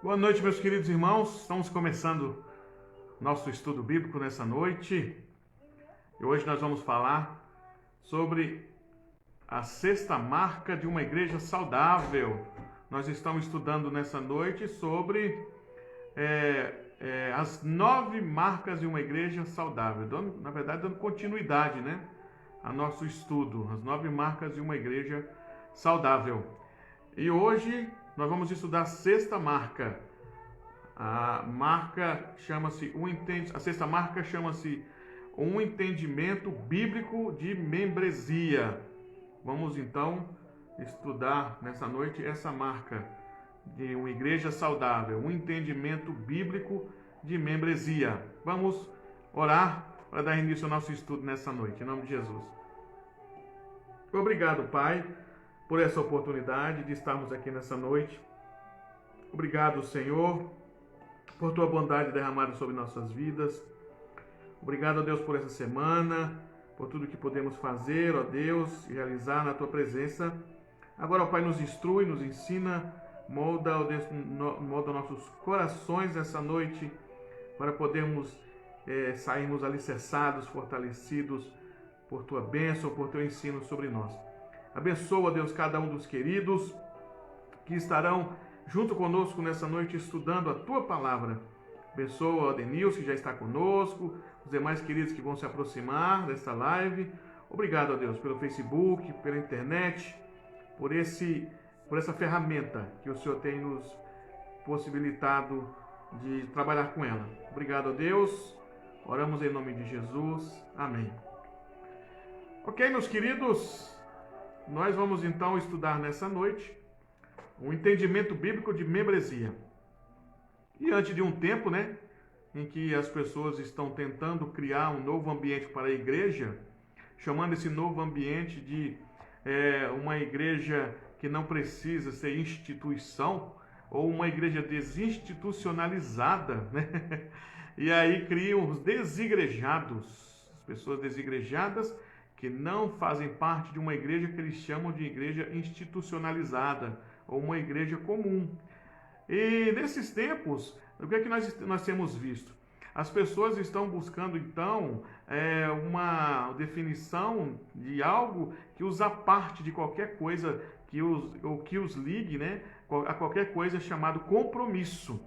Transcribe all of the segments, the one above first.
Boa noite, meus queridos irmãos. Estamos começando nosso estudo bíblico nessa noite. E hoje nós vamos falar sobre a sexta marca de uma igreja saudável. Nós estamos estudando nessa noite sobre as 9 marcas de uma igreja saudável. Na verdade, dando continuidade, a nosso estudo. As 9 marcas de uma igreja saudável. E hoje nós vamos estudar a sexta marca. A sexta marca chama-se um entendimento bíblico de membresia. Vamos então estudar nessa noite essa marca de uma igreja saudável, um entendimento bíblico de membresia. Vamos orar para dar início ao nosso estudo nessa noite, em nome de Jesus. Obrigado, Pai, por essa oportunidade de estarmos aqui nessa noite. Obrigado, Senhor, por Tua bondade derramada sobre nossas vidas. Obrigado, Deus, por essa semana, por tudo que podemos fazer, ó Deus, e realizar na Tua presença. Agora, ó Pai, nos instrui, nos ensina, molda, ó Deus, molda nossos corações essa noite, para podermos sairmos alicerçados, fortalecidos por Tua bênção, por Teu ensino sobre nós. Abençoa, Deus, cada um dos queridos que estarão junto conosco nessa noite estudando a Tua palavra. Abençoa o Denilson, que já está conosco, os demais queridos que vão se aproximar dessa live. Obrigado, ó Deus, pelo Facebook, pela internet, por essa ferramenta que o Senhor tem nos possibilitado de trabalhar com ela. Obrigado, ó Deus. Oramos em nome de Jesus. Amém. Ok, meus queridos, nós vamos então estudar nessa noite o entendimento bíblico de membresia. E antes de um tempo, em que as pessoas estão tentando criar um novo ambiente para a igreja, chamando esse novo ambiente de uma igreja que não precisa ser instituição, ou uma igreja desinstitucionalizada, E aí criam os desigrejados, as pessoas desigrejadas que não fazem parte de uma igreja que eles chamam de igreja institucionalizada, ou uma igreja comum. E nesses tempos, o que é que nós temos visto? As pessoas estão buscando, então, uma definição de algo que os aparte de qualquer coisa que os ligue, a qualquer coisa chamado compromisso.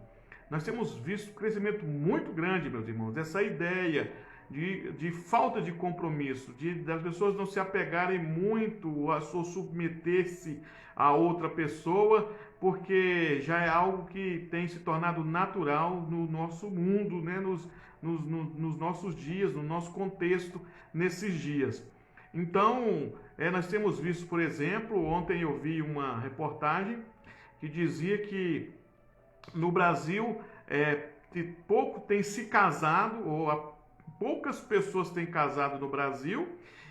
Nós temos visto um crescimento muito grande, meus irmãos, dessa ideia de falta de compromisso, das pessoas não se apegarem muito ou submeter-se a outra pessoa, porque já é algo que tem se tornado natural no nosso mundo, nos nossos dias, no nosso contexto, nesses dias. Então, nós temos visto, por exemplo, ontem eu vi uma reportagem que dizia que no Brasil pouco tem se casado, poucas pessoas têm casado no Brasil,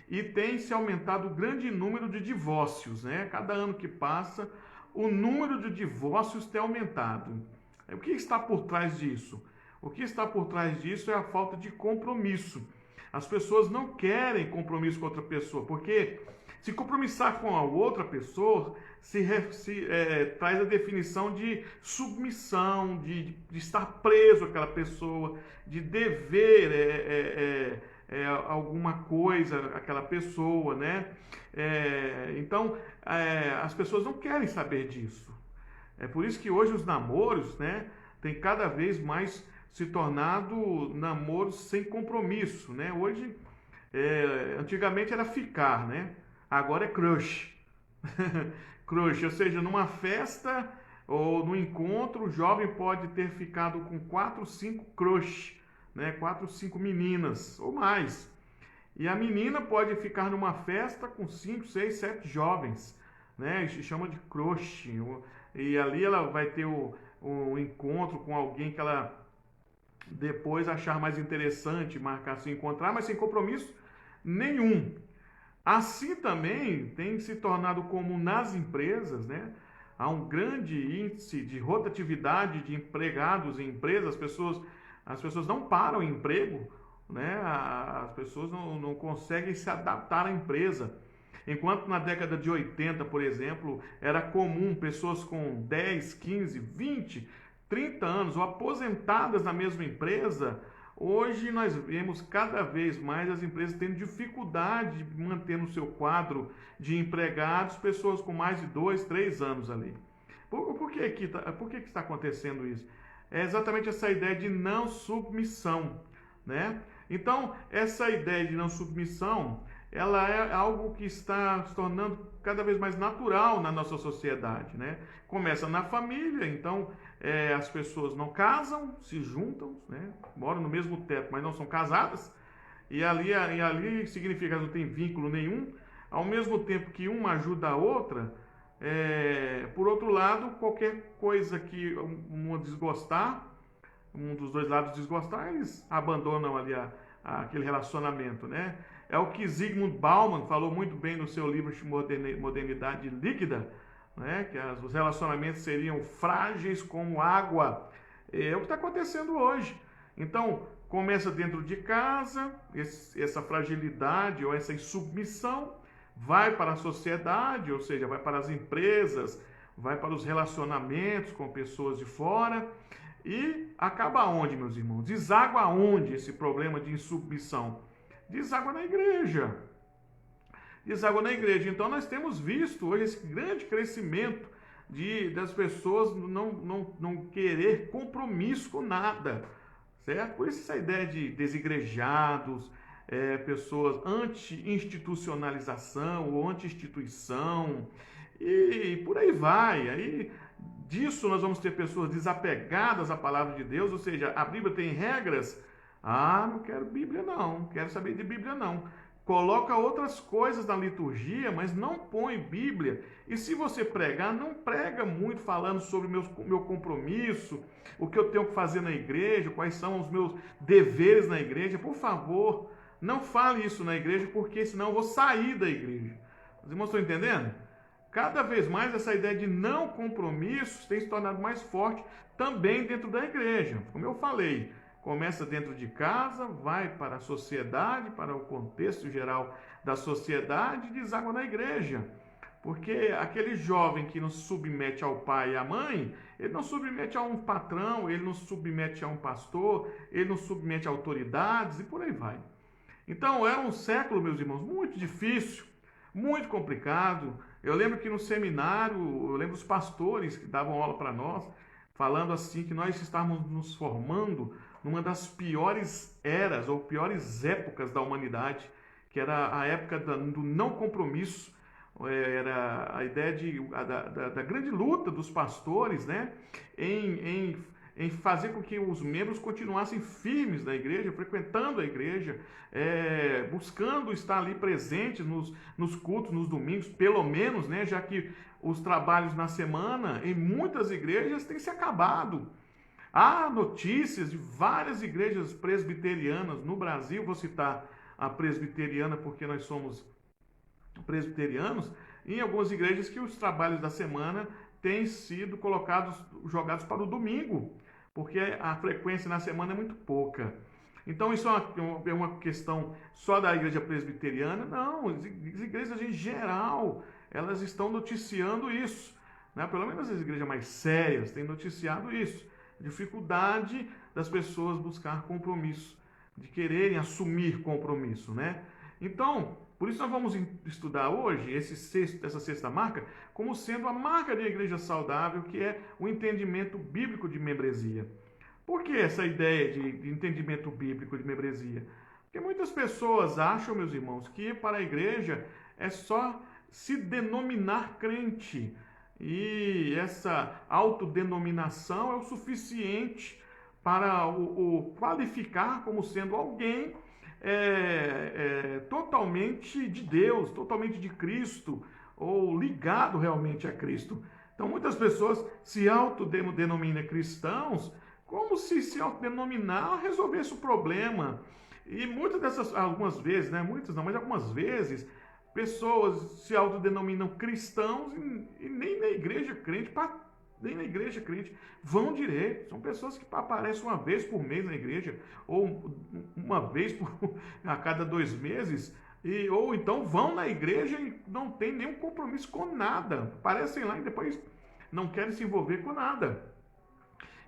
e tem se aumentado o grande número de divórcios, Cada ano que passa, o número de divórcios tem aumentado. O que está por trás disso? O que está por trás disso é a falta de compromisso. As pessoas não querem compromisso com outra pessoa, porque se compromissar com a outra pessoa traz a definição de submissão, de estar preso àquela pessoa, de dever alguma coisa àquela pessoa, Então, as pessoas não querem saber disso. É por isso que hoje os namoros, têm cada vez mais se tornado namoros sem compromisso, Hoje, antigamente era ficar, Agora é crush. Crush, ou seja, numa festa ou no encontro, o jovem pode ter ficado com 4, 5 crush, 4, 5 meninas ou mais. E a menina pode ficar numa festa com 5, 6, 7 jovens, Se chama de crush. E ali ela vai ter um encontro com alguém que ela depois achar mais interessante, marcar se encontrar, mas sem compromisso nenhum. Assim também tem se tornado comum nas empresas, Há um grande índice de rotatividade de empregados em empresas, as pessoas não param em emprego, As pessoas não conseguem se adaptar à empresa. Enquanto na década de 80, por exemplo, era comum pessoas com 10, 15, 20, 30 anos ou aposentadas na mesma empresa. Hoje nós vemos cada vez mais as empresas tendo dificuldade de manter no seu quadro de empregados pessoas com mais de 2, 3 anos ali. Por que está acontecendo isso? É exatamente essa ideia de não submissão, né? Então, essa ideia de não submissão, ela é algo que está se tornando cada vez mais natural na nossa sociedade, né? Começa na família, então as pessoas não casam, se juntam, né? Moram no mesmo teto, mas não são casadas, e ali significa que não tem vínculo nenhum, ao mesmo tempo que uma ajuda a outra. Por outro lado, qualquer coisa que um desgostar, um dos dois lados desgostar, eles abandonam ali aquele relacionamento, né? É o que Zygmunt Bauman falou muito bem no seu livro Modernidade Líquida, né? Que os relacionamentos seriam frágeis como água. É o que está acontecendo hoje. Então, começa dentro de casa, essa fragilidade ou essa insubmissão, vai para a sociedade, ou seja, vai para as empresas, vai para os relacionamentos com pessoas de fora e acaba onde, meus irmãos? Deságua aonde esse problema de insubmissão? Deságua na igreja. Deságua na igreja. Então nós temos visto hoje esse grande crescimento das pessoas não querer compromisso com nada, certo? Por isso essa ideia de desigrejados, pessoas anti-institucionalização ou anti-instituição, e por aí vai. Aí disso nós vamos ter pessoas desapegadas à palavra de Deus, ou seja, a Bíblia tem regras. Não quero Bíblia não, quero saber de Bíblia não. Coloca outras coisas na liturgia, mas não põe Bíblia. E se você pregar, não prega muito falando sobre meu compromisso, o que eu tenho que fazer na igreja, quais são os meus deveres na igreja. Por favor, não fale isso na igreja, porque senão eu vou sair da igreja. Os irmãos estão entendendo? Cada vez mais essa ideia de não compromissos tem se tornado mais forte também dentro da igreja. Como eu falei, começa dentro de casa, vai para a sociedade, para o contexto geral da sociedade e deságua na igreja. Porque aquele jovem que não se submete ao pai e à mãe, ele não submete a um patrão, ele não submete a um pastor, ele não submete a autoridades e por aí vai. Então era um século, meus irmãos, muito difícil, muito complicado. Eu lembro que no seminário, eu lembro os pastores que davam aula para nós, falando assim que nós estávamos nos formando numa das piores eras ou piores épocas da humanidade, que era a época do não compromisso. Era a ideia da grande luta dos pastores, né, em fazer com que os membros continuassem firmes na igreja, frequentando a igreja, buscando estar ali presentes nos cultos, nos domingos, pelo menos, né, já que os trabalhos na semana em muitas igrejas têm se acabado. Há notícias de várias igrejas presbiterianas no Brasil, vou citar a presbiteriana porque nós somos presbiterianos, em algumas igrejas que os trabalhos da semana têm sido jogados para o domingo, porque a frequência na semana é muito pouca. Então isso é uma questão só da igreja presbiteriana? Não, as igrejas em geral, elas estão noticiando isso, né? Pelo menos as igrejas mais sérias têm noticiado isso. Dificuldade das pessoas buscar compromisso, de quererem assumir compromisso, né? Então, por isso nós vamos estudar hoje essa sexta marca como sendo a marca de igreja saudável, que é o entendimento bíblico de membresia. Por que essa ideia de entendimento bíblico de membresia? Porque muitas pessoas acham, meus irmãos, que para a igreja é só se denominar crente. E essa autodenominação é o suficiente para o qualificar como sendo alguém totalmente de Deus, totalmente de Cristo, ou ligado realmente a Cristo. Então muitas pessoas se autodenominam cristãos como se autodenominar resolvesse o problema. E algumas vezes, né? Muitas não, mas algumas vezes, pessoas se autodenominam cristãos e nem na igreja crente vão direito. São pessoas que aparecem uma vez por mês na igreja, ou uma vez a cada 2 meses, ou então vão na igreja e não tem nenhum compromisso com nada. Aparecem lá e depois não querem se envolver com nada.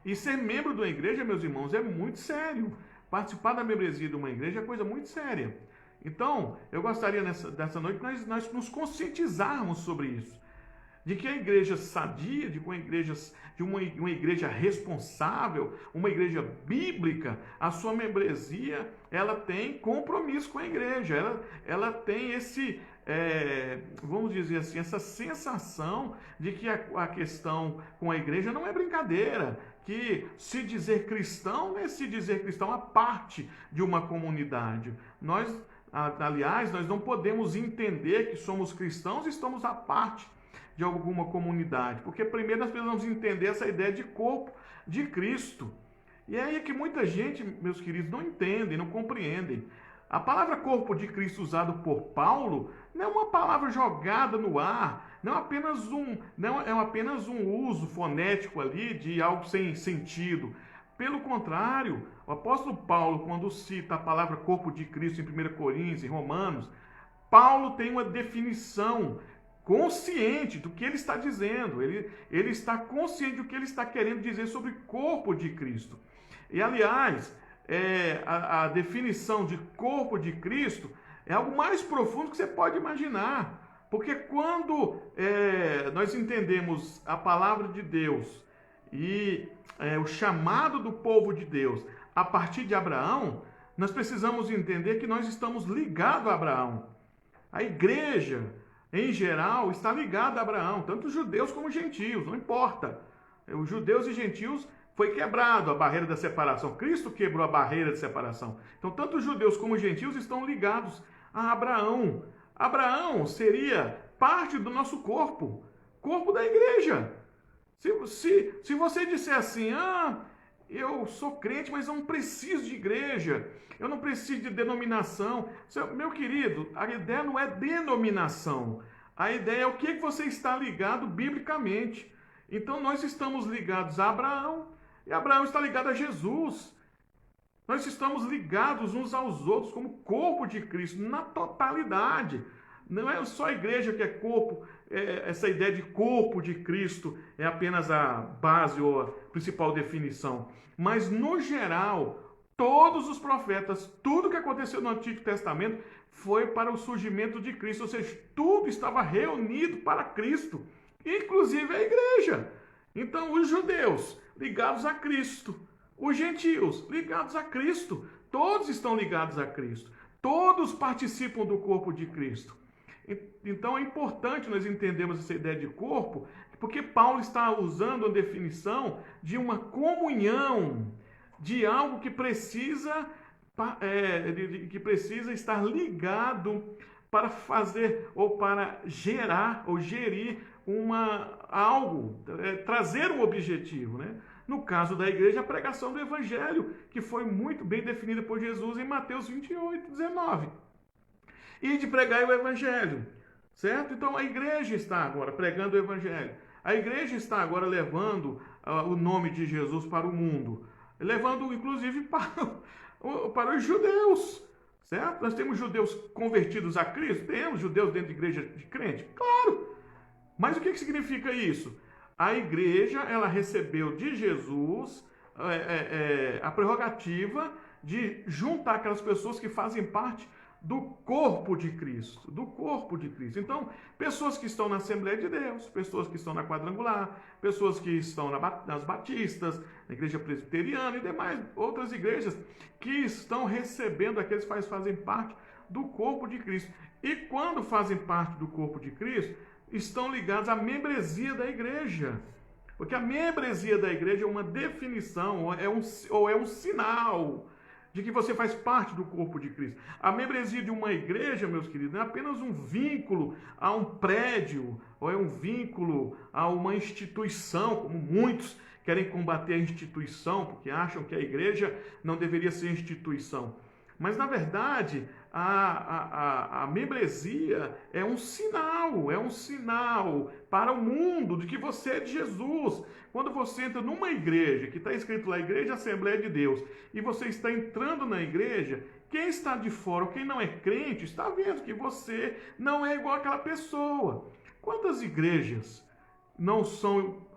E ser membro de uma igreja, meus irmãos, é muito sério. Participar da membresia de uma igreja é coisa muito séria. Então, eu gostaria dessa noite nós nos conscientizarmos sobre isso. De que a igreja sadia, uma igreja responsável, uma igreja bíblica, a sua membresia, ela tem compromisso com a igreja, ela tem vamos dizer assim, essa sensação de que a questão com a igreja não é brincadeira, que se dizer cristão não é se dizer cristão a parte de uma comunidade. Aliás, nós não podemos entender que somos cristãos e estamos à parte de alguma comunidade, porque primeiro nós precisamos entender essa ideia de corpo de Cristo. E é aí que muita gente, meus queridos, não entendem, não compreendem. A palavra corpo de Cristo usada por Paulo não é uma palavra jogada no ar, não é apenas um uso fonético ali de algo sem sentido. Pelo contrário, o apóstolo Paulo, quando cita a palavra corpo de Cristo em 1 Coríntios, em Romanos, Paulo tem uma definição consciente do que ele está dizendo, ele está consciente do que ele está querendo dizer sobre o corpo de Cristo. E, aliás, a definição de corpo de Cristo é algo mais profundo que você pode imaginar, porque quando nós entendemos a palavra de Deus e o chamado do povo de Deus a partir de Abraão, nós precisamos entender que nós estamos ligados a Abraão. A igreja, em geral, está ligada a Abraão, tanto judeus como gentios, não importa. Os judeus e gentios foi quebrado a barreira da separação. Cristo quebrou a barreira de separação. Então, tanto os judeus como os gentios estão ligados a Abraão. Abraão seria parte do nosso corpo da igreja. Se você disser assim, eu sou crente, mas eu não preciso de igreja, eu não preciso de denominação. Meu querido, a ideia não é denominação. A ideia é o que você está ligado biblicamente. Então nós estamos ligados a Abraão, e Abraão está ligado a Jesus. Nós estamos ligados uns aos outros como corpo de Cristo, na totalidade. Não é só a igreja que é corpo, essa ideia de corpo de Cristo é apenas a base ou a principal definição. Mas, no geral, todos os profetas, tudo que aconteceu no Antigo Testamento foi para o surgimento de Cristo, ou seja, tudo estava reunido para Cristo, inclusive a igreja. Então, os judeus ligados a Cristo, os gentios ligados a Cristo, todos estão ligados a Cristo, todos participam do corpo de Cristo. Então é importante nós entendermos essa ideia de corpo, porque Paulo está usando a definição de uma comunhão, de algo que precisa estar ligado para fazer ou para gerar ou gerir algo, trazer um objetivo, né? No caso da igreja, a pregação do evangelho, que foi muito bem definida por Jesus em Mateus 28, 19. E de pregar o evangelho, certo? Então a igreja está agora pregando o evangelho. A igreja está agora levando o nome de Jesus para o mundo, levando inclusive para os judeus, certo? Nós temos judeus convertidos a Cristo, temos judeus dentro de igreja de crente, claro. Mas o que significa isso? A igreja, ela recebeu de Jesus a prerrogativa de juntar aquelas pessoas que fazem parte do corpo de Cristo, do corpo de Cristo. Então, pessoas que estão na Assembleia de Deus, pessoas que estão na Quadrangular, pessoas que estão nas Batistas, na Igreja Presbiteriana e demais outras igrejas que estão recebendo aqueles que fazem parte do corpo de Cristo. E quando fazem parte do corpo de Cristo, estão ligados à membresia da igreja. Porque a membresia da igreja é uma definição, ou é um sinal de que você faz parte do corpo de Cristo. A membresia de uma igreja, meus queridos, não é apenas um vínculo a um prédio, ou é um vínculo a uma instituição, como muitos querem combater a instituição, porque acham que a igreja não deveria ser instituição. Mas, na verdade, a membresia é um sinal para o mundo de que você é de Jesus. Quando você entra numa igreja, que está escrito lá, Igreja Assembleia de Deus, e você está entrando na igreja, quem está de fora, ou quem não é crente, está vendo que você não é igual àquela pessoa. Quantas igrejas não são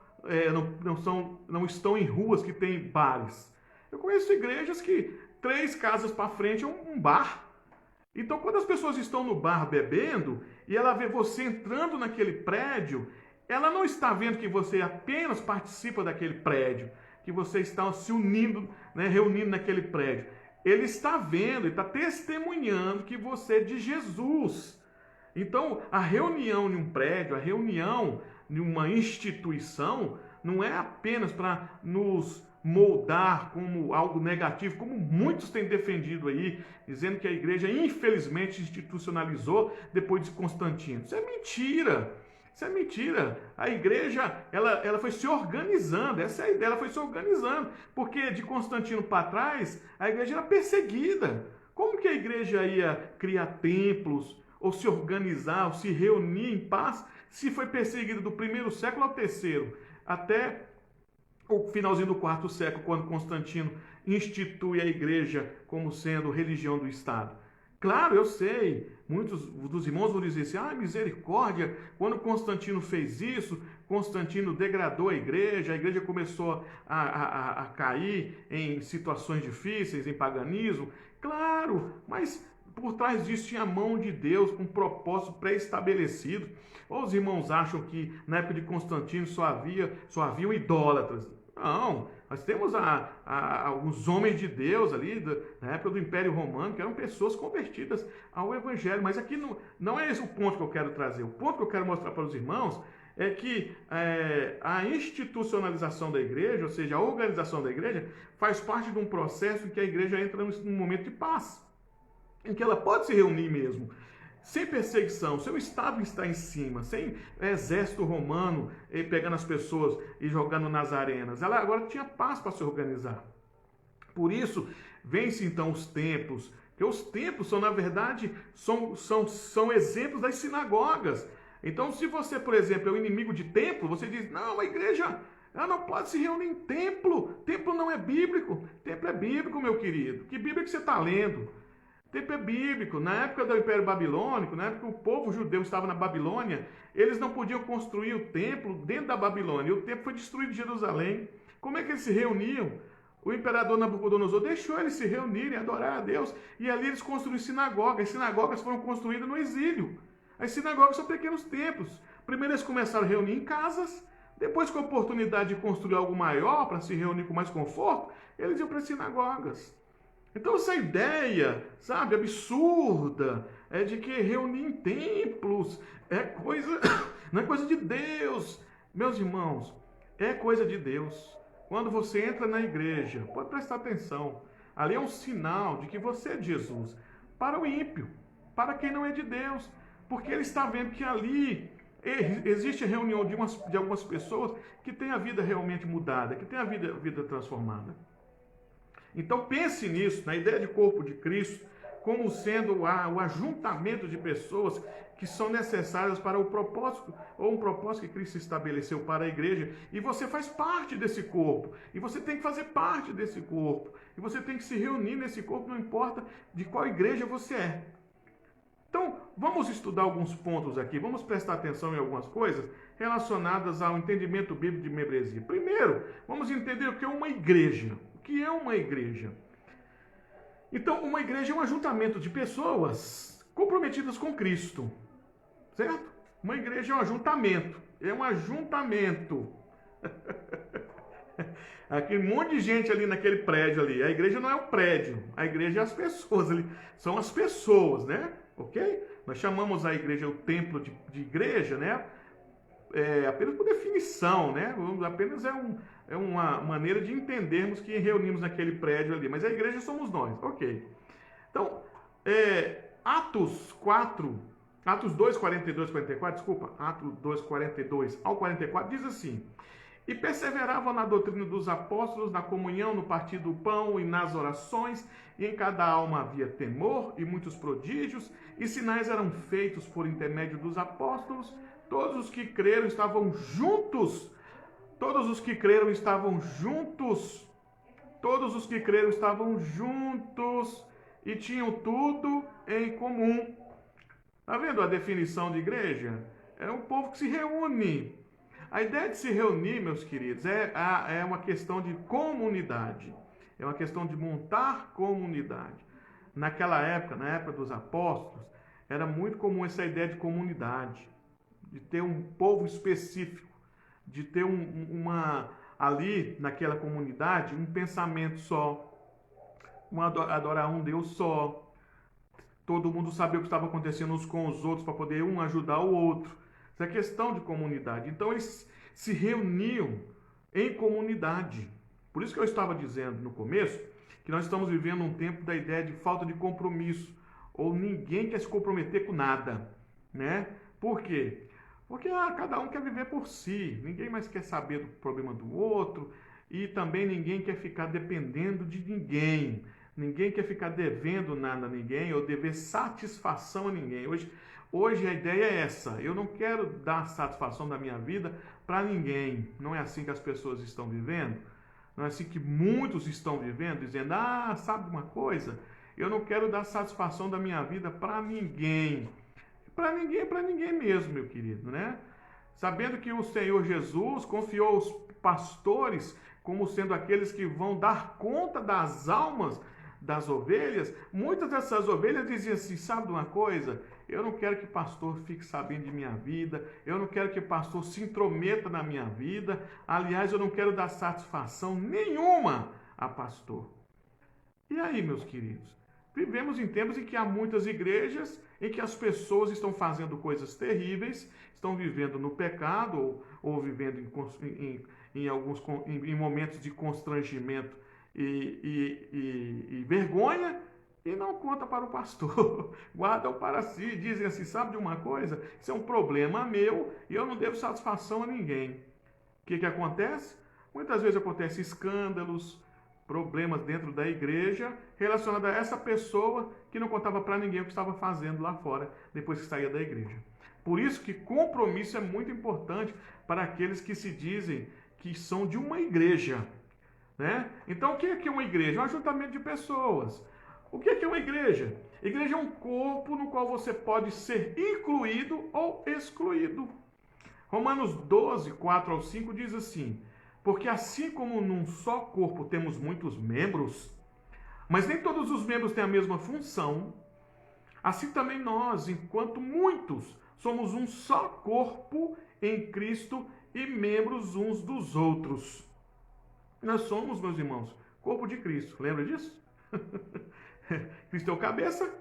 não estão em ruas que tem bares. Eu conheço igrejas que 3 casas para frente é um bar. Então, quando as pessoas estão no bar bebendo e ela vê você entrando naquele prédio, ela não está vendo que você apenas participa daquele prédio, que você está se unindo, né, reunindo naquele prédio. Ele está vendo, ele está testemunhando que você é de Jesus. Então, a reunião em um prédio, a reunião em uma instituição, não é apenas para nos moldar como algo negativo, como muitos têm defendido aí, dizendo que a igreja infelizmente institucionalizou depois de Constantino. Isso é mentira. Isso é mentira. A igreja, ela foi se organizando, essa é a ideia, ela foi se organizando, porque de Constantino para trás, a igreja era perseguida. Como que a igreja ia criar templos, ou se organizar, ou se reunir em paz, se foi perseguida do 1º século ao 3º, até o finalzinho do 4º século, quando Constantino institui a igreja como sendo religião do Estado. Claro, eu sei, muitos dos irmãos vão dizer assim, misericórdia, quando Constantino fez isso, Constantino degradou a igreja começou a cair em situações difíceis, em paganismo. Claro, mas por trás disso tinha a mão de Deus com um propósito pré-estabelecido. Ou os irmãos acham que na época de Constantino só haviam idólatras? Não, nós temos alguns homens de Deus ali, na época do Império Romano, que eram pessoas convertidas ao Evangelho. Mas aqui não é esse o ponto que eu quero trazer. O ponto que eu quero mostrar para os irmãos é que a institucionalização da igreja, ou seja, a organização da igreja, faz parte de um processo em que a igreja entra num momento de paz, em que ela pode se reunir mesmo, sem perseguição, seu Estado está em cima, sem exército romano pegando as pessoas e jogando nas arenas. Ela agora tinha paz para se organizar. Por isso, vem-se então os templos, que os templos são, na verdade, são exemplos das sinagogas. Então, se você, por exemplo, é um inimigo de templo, você diz, não, a igreja ela não pode se reunir em templo. Templo não é bíblico. Templo é bíblico, meu querido. Que Bíblia que você está lendo? Templo é bíblico. Na época do Império Babilônico, na época que o povo judeu estava na Babilônia, eles não podiam construir o templo dentro da Babilônia. E o templo foi destruído em Jerusalém. Como é que eles se reuniam? O imperador Nabucodonosor deixou eles se reunirem, adorar a Deus. E ali eles construíram sinagogas. As sinagogas foram construídas no exílio. As sinagogas são pequenos templos. Primeiro eles começaram a reunir em casas. Depois, com a oportunidade de construir algo maior, para se reunir com mais conforto, eles iam para as sinagogas. Então essa ideia, sabe, absurda, de que reunir em templos não é coisa de Deus. Meus irmãos, é coisa de Deus. Quando você entra na igreja, pode prestar atenção, ali é um sinal de que você é de Jesus. Para o ímpio, para quem não é de Deus, porque ele está vendo que ali existe a reunião de algumas pessoas que têm a vida realmente mudada, que têm a vida transformada. Então pense nisso, na ideia de corpo de Cristo, como sendo o ajuntamento de pessoas que são necessárias para o propósito, ou um propósito que Cristo estabeleceu para a igreja, e você faz parte desse corpo, e você tem que fazer parte desse corpo, e você tem que se reunir nesse corpo, não importa de qual igreja você é. Então, vamos estudar alguns pontos aqui, vamos prestar atenção em algumas coisas relacionadas ao entendimento bíblico de membresia. Primeiro, vamos entender o que é uma igreja. O que é uma igreja? Então, uma igreja é um ajuntamento de pessoas comprometidas com Cristo, certo? Uma igreja é um ajuntamento, Aqui um monte de gente ali naquele prédio ali. A igreja não é o prédio, a igreja é as pessoas ali, são as pessoas, né? Ok? Nós chamamos a igreja o templo de igreja, né? Apenas por definição, né? Apenas é uma maneira de entendermos que reunimos naquele prédio ali. Mas a igreja somos nós, ok. Então, Atos 2, 42, 44, desculpa, Atos 2, 42 ao 44, diz assim: e perseveravam na doutrina dos apóstolos, na comunhão, no partir do pão e nas orações, e em cada alma havia temor e muitos prodígios, e sinais eram feitos por intermédio dos apóstolos. Todos os que creram estavam juntos. Todos os que creram estavam juntos. Todos os que creram estavam juntos e tinham tudo em comum. Está vendo a definição de igreja? É um povo que se reúne. A ideia de se reunir, meus queridos, é uma questão de comunidade. É uma questão de montar comunidade. Naquela época, na época dos apóstolos, era muito comum essa ideia de comunidade, de ter um povo específico, de ter ali naquela comunidade um pensamento só, adorar um Deus só, todo mundo sabia o que estava acontecendo uns com os outros para poder um ajudar o outro. Essa é questão de comunidade. Então eles se reuniam em comunidade. Por isso que eu estava dizendo no começo que nós estamos vivendo um tempo da ideia de falta de compromisso, ou ninguém quer se comprometer com nada, né? Por quê? Porque cada um quer viver por si, ninguém mais quer saber do problema do outro e também ninguém quer ficar dependendo de ninguém. Ninguém quer ficar devendo nada a ninguém ou dever satisfação a ninguém. Hoje a ideia é essa. Eu não quero dar satisfação da minha vida para ninguém. Não é assim que as pessoas estão vivendo. Não é assim que muitos estão vivendo, dizendo, sabe uma coisa? Eu não quero dar satisfação da minha vida para ninguém. Para ninguém mesmo, meu querido, né? Sabendo que o Senhor Jesus confiou os pastores como sendo aqueles que vão dar conta das almas das ovelhas, muitas dessas ovelhas diziam assim, sabe de uma coisa? Eu não quero que pastor fique sabendo de minha vida, eu não quero que pastor se intrometa na minha vida, aliás, eu não quero dar satisfação nenhuma a pastor. E aí, meus queridos? Vivemos em tempos em que há muitas igrejas em que as pessoas estão fazendo coisas terríveis, estão vivendo no pecado ou vivendo em momentos de constrangimento e vergonha e não conta para o pastor, guardam para si, dizem assim, sabe de uma coisa? Isso é um problema meu e eu não devo satisfação a ninguém. O que acontece? Muitas vezes acontecem escândalos, problemas dentro da igreja relacionados a essa pessoa que não contava para ninguém o que estava fazendo lá fora depois que saía da igreja. Por isso que compromisso é muito importante para aqueles que se dizem que são de uma igreja, né? Então o que é uma igreja? É um ajuntamento de pessoas. O que é uma igreja? Igreja é um corpo no qual você pode ser incluído ou excluído. Romanos 12, 4 ao 5 diz assim, porque assim como num só corpo temos muitos membros, mas nem todos os membros têm a mesma função, assim também nós, enquanto muitos, somos um só corpo em Cristo e membros uns dos outros. Nós somos, meus irmãos, corpo de Cristo. Lembra disso? Cristo é o cabeça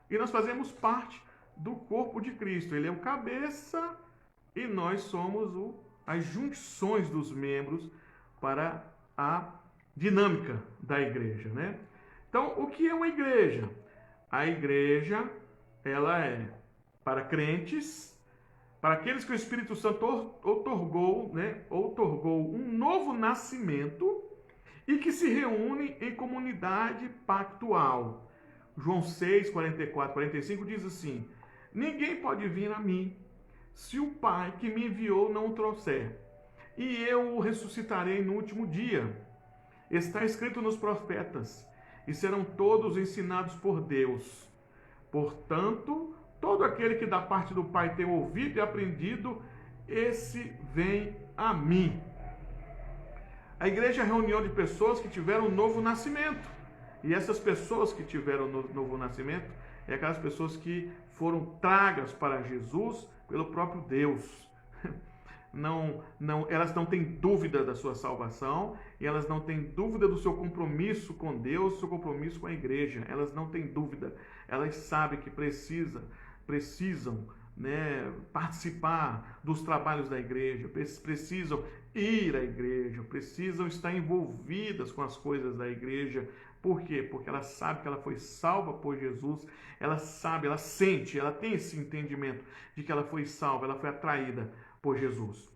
e nós fazemos parte do corpo de Cristo. Ele é o cabeça e nós somos as junções dos membros para a dinâmica da igreja, né? Então, o que é uma igreja? A igreja, ela é para crentes, para aqueles que o Espírito Santo outorgou, né? Outorgou um novo nascimento e que se reúnem em comunidade pactual. João 6, 44, 45 diz assim, ninguém pode vir a mim se o Pai que me enviou não o trouxer, e eu o ressuscitarei no último dia. Está escrito nos profetas, e serão todos ensinados por Deus. Portanto, todo aquele que da parte do Pai tem ouvido e aprendido, esse vem a mim. A igreja é a reunião de pessoas que tiveram um novo nascimento. E essas pessoas que tiveram um novo nascimento, é aquelas pessoas que foram tragas para Jesus pelo próprio Deus. Elas não têm dúvida da sua salvação, e elas não têm dúvida do seu compromisso com Deus, do seu compromisso com a igreja. Elas não têm dúvida. Elas sabem que precisam, né, participar dos trabalhos da igreja, precisam ir à igreja, precisam estar envolvidas com as coisas da igreja. Por quê? Porque ela sabe que ela foi salva por Jesus, ela sabe, ela sente, ela tem esse entendimento de que ela foi salva, ela foi atraída por Jesus.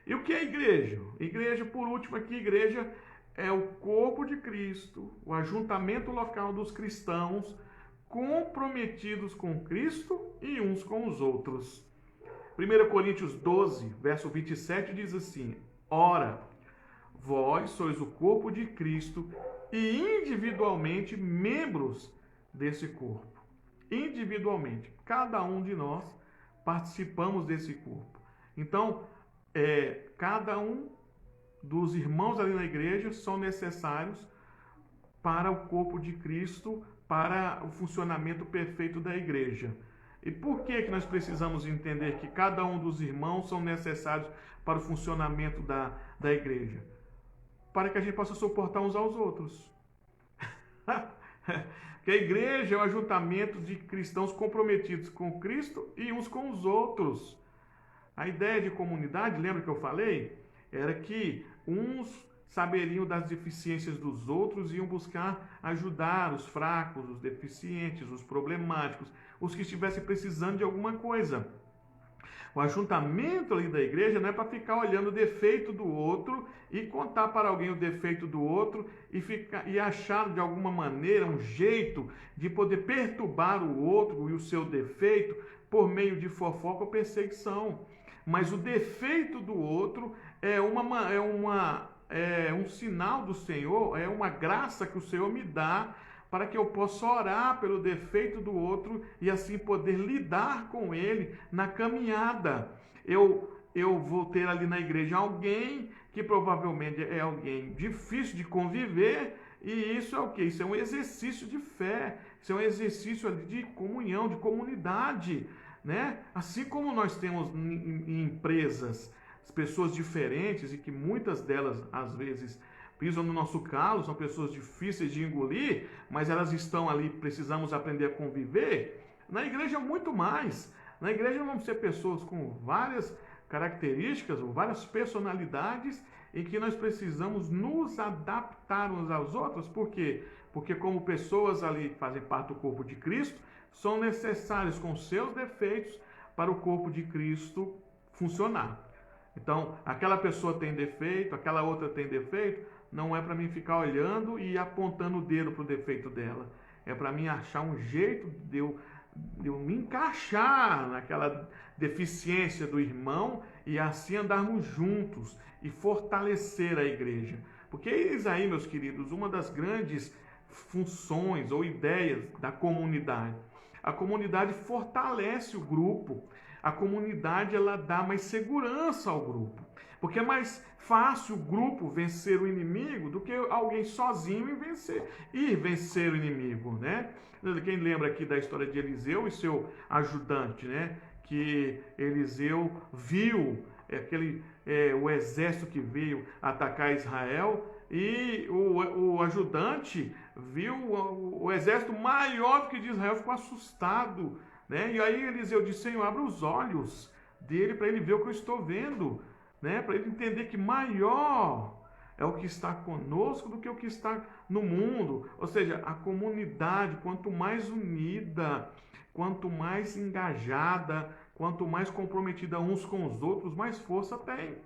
E o que é a igreja? Igreja, por último aqui, igreja é o corpo de Cristo, o ajuntamento local dos cristãos comprometidos com Cristo e uns com os outros. 1 Coríntios 12, verso 27 diz assim, ora, vós sois o corpo de Cristo e individualmente membros desse corpo. Individualmente, cada um de nós participamos desse corpo. Então, cada um dos irmãos ali na igreja são necessários para o corpo de Cristo, para o funcionamento perfeito da igreja. E por que nós precisamos entender que cada um dos irmãos são necessários para o funcionamento da igreja? Para que a gente possa suportar uns aos outros. Que a igreja é um ajuntamento de cristãos comprometidos com Cristo e uns com os outros. A ideia de comunidade, lembra que eu falei? Era que uns saberiam das deficiências dos outros e iam buscar ajudar os fracos, os deficientes, os problemáticos, os que estivessem precisando de alguma coisa. O ajuntamento ali da igreja não é para ficar olhando o defeito do outro e contar para alguém o defeito do outro e achar de alguma maneira um jeito de poder perturbar o outro e o seu defeito por meio de fofoca ou perseguição. Mas o defeito do outro é um sinal do Senhor, é uma graça que o Senhor me dá para que eu possa orar pelo defeito do outro e assim poder lidar com ele na caminhada. Eu vou ter ali na igreja alguém que provavelmente é alguém difícil de conviver, e isso é o quê? Isso é um exercício de fé, isso é um exercício de comunhão, de comunidade, né? Assim como nós temos em empresas pessoas diferentes e que muitas delas às vezes pisam no nosso calo, são pessoas difíceis de engolir, mas elas estão ali, precisamos aprender a conviver. Na igreja muito mais. Na igreja vamos ser pessoas com várias características ou várias personalidades em que nós precisamos nos adaptar uns aos outros. Por quê? Porque como pessoas ali que fazem parte do corpo de Cristo, são necessários com seus defeitos para o corpo de Cristo funcionar. Então, aquela pessoa tem defeito, aquela outra tem defeito, não é para mim ficar olhando e apontando o dedo para o defeito dela. É para mim achar um jeito de eu me encaixar naquela deficiência do irmão e assim andarmos juntos e fortalecer a igreja. Porque eis aí, meus queridos, uma das grandes funções ou ideias da comunidade. A comunidade fortalece o grupo. A comunidade ela dá mais segurança ao grupo. Porque é mais fácil o grupo vencer o inimigo do que alguém sozinho ir vencer o inimigo, né? Quem lembra aqui da história de Eliseu e seu ajudante, né? Que Eliseu viu o exército que veio atacar Israel e o ajudante viu o exército maior do que de Israel, ficou assustado, né? E aí Eliseu disse: Senhor, abre os olhos dele para ele ver o que eu estou vendo, né? Para ele entender que maior é o que está conosco do que o que está no mundo. Ou seja, a comunidade, quanto mais unida, quanto mais engajada, quanto mais comprometida uns com os outros, mais força tem.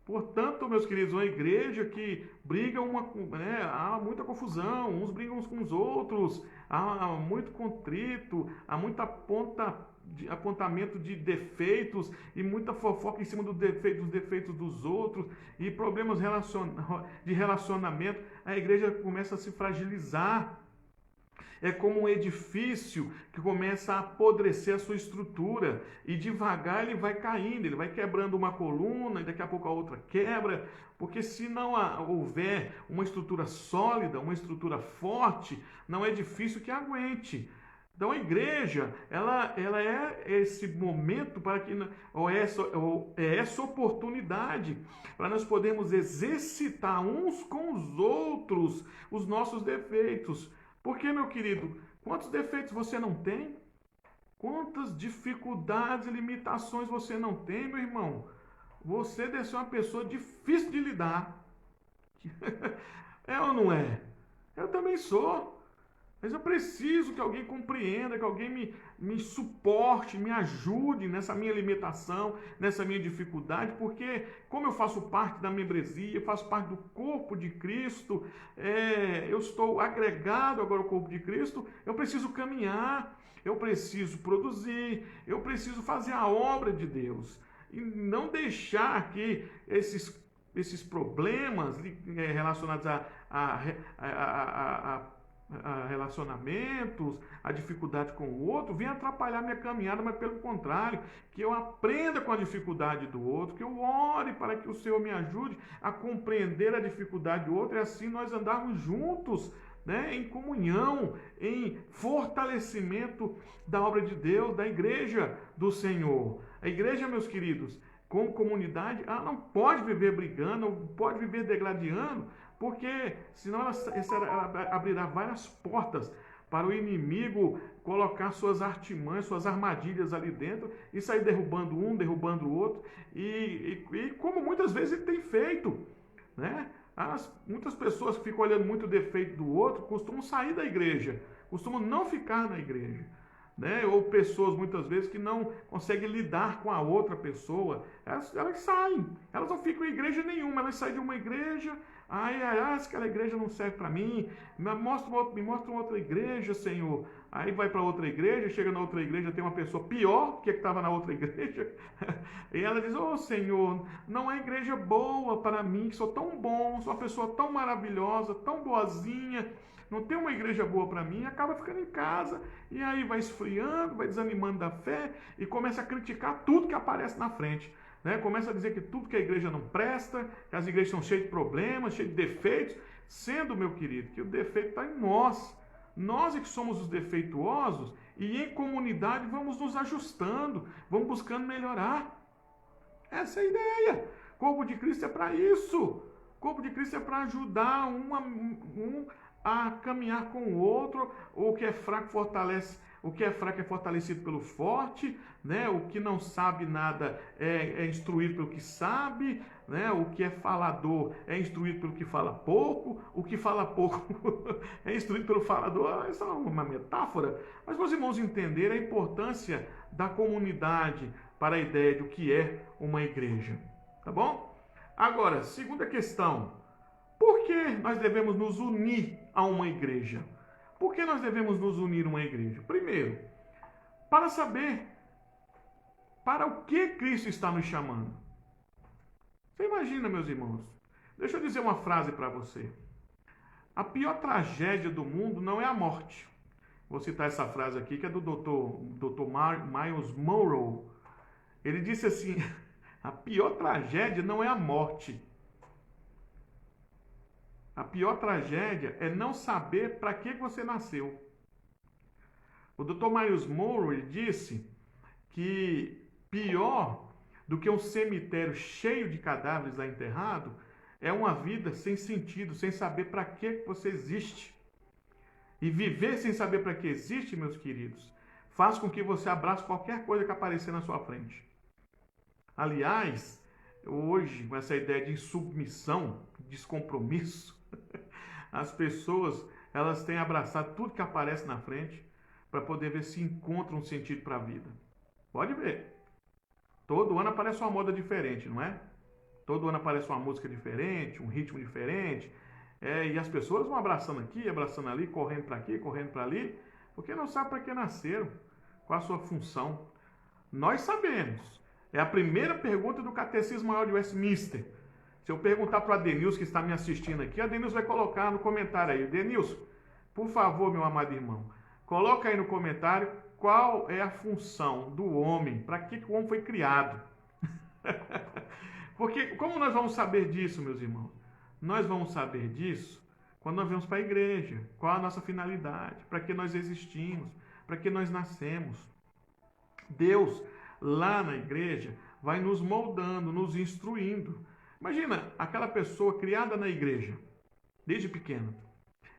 Portanto, meus queridos, uma igreja que briga, há muita confusão, uns brigam uns com os outros, há muito contrito, há muito apontamento de defeitos e muita fofoca em cima dos defeitos dos outros e problemas de relacionamento. A igreja começa a se fragilizar. É como um edifício que começa a apodrecer a sua estrutura e devagar ele vai caindo, ele vai quebrando uma coluna e daqui a pouco a outra quebra, porque se não houver uma estrutura sólida, uma estrutura forte, não é difícil que aguente. Então a igreja, ela é esse momento para que, é essa oportunidade para nós podermos exercitar uns com os outros os nossos defeitos. Porque, meu querido, quantos defeitos você não tem? Quantas dificuldades e limitações você não tem, meu irmão? Você deve ser uma pessoa difícil de lidar. É ou não é? Eu também sou. Mas eu preciso que alguém compreenda, que alguém me suporte, me ajude nessa minha limitação, nessa minha dificuldade, porque como eu faço parte da membresia, eu faço parte do corpo de Cristo, eu estou agregado agora ao corpo de Cristo, eu preciso caminhar, eu preciso produzir, eu preciso fazer a obra de Deus. E não deixar que esses problemas relacionados a relacionamentos, a dificuldade com o outro, venha atrapalhar minha caminhada, mas pelo contrário, que eu aprenda com a dificuldade do outro, que eu ore para que o Senhor me ajude a compreender a dificuldade do outro e assim nós andarmos juntos, né, em comunhão, em fortalecimento da obra de Deus, da igreja do Senhor. A igreja, meus queridos, como comunidade, ela não pode viver brigando, não pode viver degladiando, porque senão ela abrirá várias portas para o inimigo colocar suas artimanhas, suas armadilhas ali dentro e sair derrubando um, derrubando o outro, e como muitas vezes ele tem feito, né? Muitas pessoas que ficam olhando muito o defeito do outro costumam sair da igreja, costumam não ficar na igreja, né? Ou pessoas muitas vezes que não conseguem lidar com a outra pessoa, elas saem, elas não ficam em igreja nenhuma, elas saem de uma igreja, aquela igreja não serve para mim, me mostra uma outra igreja, Senhor. Aí vai para outra igreja, chega na outra igreja, tem uma pessoa pior do que estava na outra igreja, e ela diz, Senhor, não é igreja boa para mim, que sou tão bom, sou uma pessoa tão maravilhosa, tão boazinha, não tem uma igreja boa para mim, acaba ficando em casa, e aí vai esfriando, vai desanimando da fé, e começa a criticar tudo que aparece na frente. Né? Começa a dizer que tudo que a igreja não presta, que as igrejas são cheias de problemas, cheias de defeitos, sendo, meu querido, que o defeito está em nós. Nós é que somos os defeituosos e em comunidade vamos nos ajustando, vamos buscando melhorar. Essa é a ideia. O corpo de Cristo é para isso. O corpo de Cristo é para ajudar um a caminhar com o outro. O que é fraco fortalece. O que é fraco é fortalecido pelo forte, né? O que não sabe nada é instruído pelo que sabe, né? O que é falador é instruído pelo que fala pouco, o que fala pouco é instruído pelo falador. Essa é uma metáfora, mas meus irmãos entenderam a importância da comunidade para a ideia de o que é uma igreja, tá bom? Agora, segunda questão, por que nós devemos nos unir a uma igreja? Por que nós devemos nos unir a uma igreja? Primeiro, para saber para o que Cristo está nos chamando. Você imagina, meus irmãos? Deixa eu dizer uma frase para você. A pior tragédia do mundo não é a morte. Vou citar essa frase aqui, que é do Dr. Miles Monroe. Ele disse assim, a pior tragédia não é a morte. A pior tragédia é não saber para que você nasceu. O Dr. Miles Monroe disse que pior do que um cemitério cheio de cadáveres lá enterrado é uma vida sem sentido, sem saber para que você existe. E viver sem saber para que existe, meus queridos, faz com que você abrace qualquer coisa que aparecer na sua frente. Aliás, hoje, com essa ideia de submissão, descompromisso, as pessoas, elas têm abraçado tudo que aparece na frente para poder ver se encontra um sentido para a vida. Pode ver. Todo ano aparece uma moda diferente, não é? Todo ano aparece uma música diferente, um ritmo diferente. E as pessoas vão abraçando aqui, abraçando ali, correndo para aqui, correndo para ali, porque não sabem para que nasceram, qual a sua função. Nós sabemos. É a primeira pergunta do Catecismo Maior de Westminster. Se eu perguntar para o Adenilson que está me assistindo aqui, o Adenilson vai colocar no comentário aí. Adenilson, por favor, meu amado irmão, coloca aí no comentário qual é a função do homem, para que o homem foi criado. Porque como nós vamos saber disso, meus irmãos? Nós vamos saber disso quando nós vamos para a igreja. Qual a nossa finalidade? Para que nós existimos? Para que nós nascemos? Deus, lá na igreja, vai nos moldando, nos instruindo. Imagina aquela pessoa criada na igreja, desde pequena.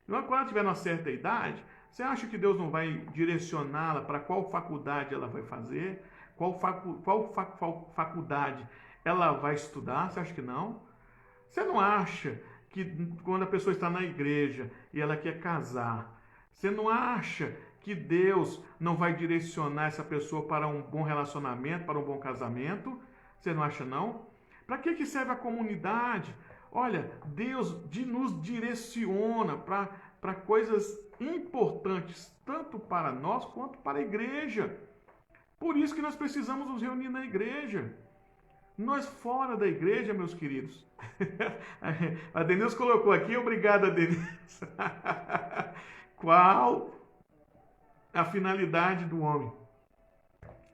Quando ela tiver uma certa idade, você acha que Deus não vai direcioná-la para qual faculdade ela vai fazer? Qual faculdade ela vai estudar? Você acha que não? Você não acha que quando a pessoa está na igreja e ela quer casar, você não acha que Deus não vai direcionar essa pessoa para um bom relacionamento, para um bom casamento? Você não acha não? Para que serve a comunidade? Olha, Deus nos direciona para coisas importantes, tanto para nós quanto para a igreja. Por isso que nós precisamos nos reunir na igreja. Nós fora da igreja, meus queridos. A Denilson colocou aqui, obrigado, Denilson. Qual a finalidade do homem?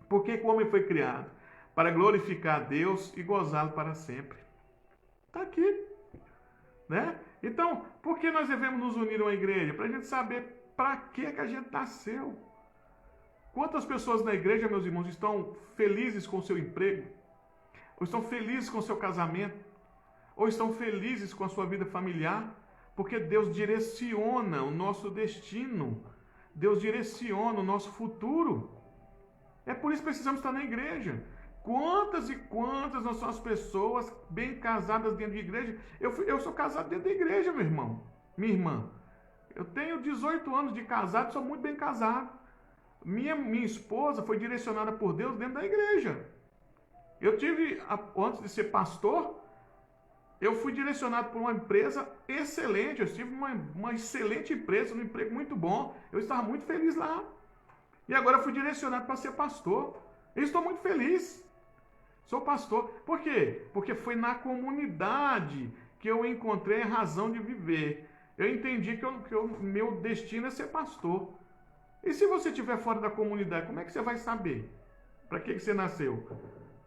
Por que o homem foi criado? Para glorificar a Deus e gozá-lo para sempre. Está aqui, né? Então, por que nós devemos nos unir a uma igreja? Para a gente saber para que a gente nasceu. Quantas pessoas na igreja, meus irmãos, estão felizes com o seu emprego? Ou estão felizes com o seu casamento? Ou estão felizes com a sua vida familiar? Porque Deus direciona o nosso destino. Deus direciona o nosso futuro. É por isso que precisamos estar na igreja. Quantas e quantas não são as pessoas bem casadas dentro de igreja? Eu sou casado dentro da igreja, meu irmão, minha irmã. Eu tenho 18 anos de casado, sou muito bem casado. Minha esposa foi direcionada por Deus dentro da igreja. Eu tive, antes de ser pastor, eu fui direcionado por uma empresa excelente. Eu tive uma excelente empresa, um emprego muito bom. Eu estava muito feliz lá. E agora eu fui direcionado para ser pastor. Eu estou muito feliz. Sou pastor. Por quê? Porque foi na comunidade que eu encontrei a razão de viver. Eu entendi que meu destino é ser pastor. E se você estiver fora da comunidade, como é que você vai saber para que você nasceu?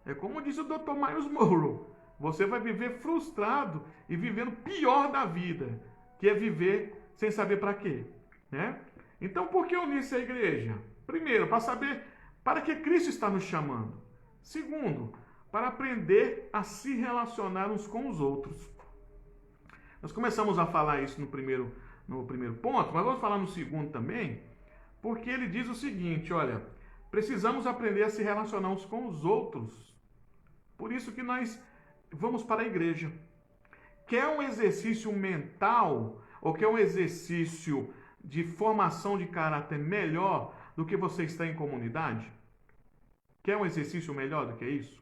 É como disse o Dr. Miles Monroe. Você vai viver frustrado e vivendo pior da vida, que é viver sem saber para quê, né? Então, por que unir-se à igreja? Primeiro, para saber para que Cristo está nos chamando. Segundo, para aprender a se relacionar uns com os outros. Nós começamos a falar isso no primeiro ponto, mas vamos falar no segundo também, porque ele diz o seguinte, olha, precisamos aprender a se relacionar uns com os outros. Por isso que nós vamos para a igreja. Quer um exercício mental ou quer um exercício de formação de caráter melhor do que você está em comunidade? Quer um exercício melhor do que isso?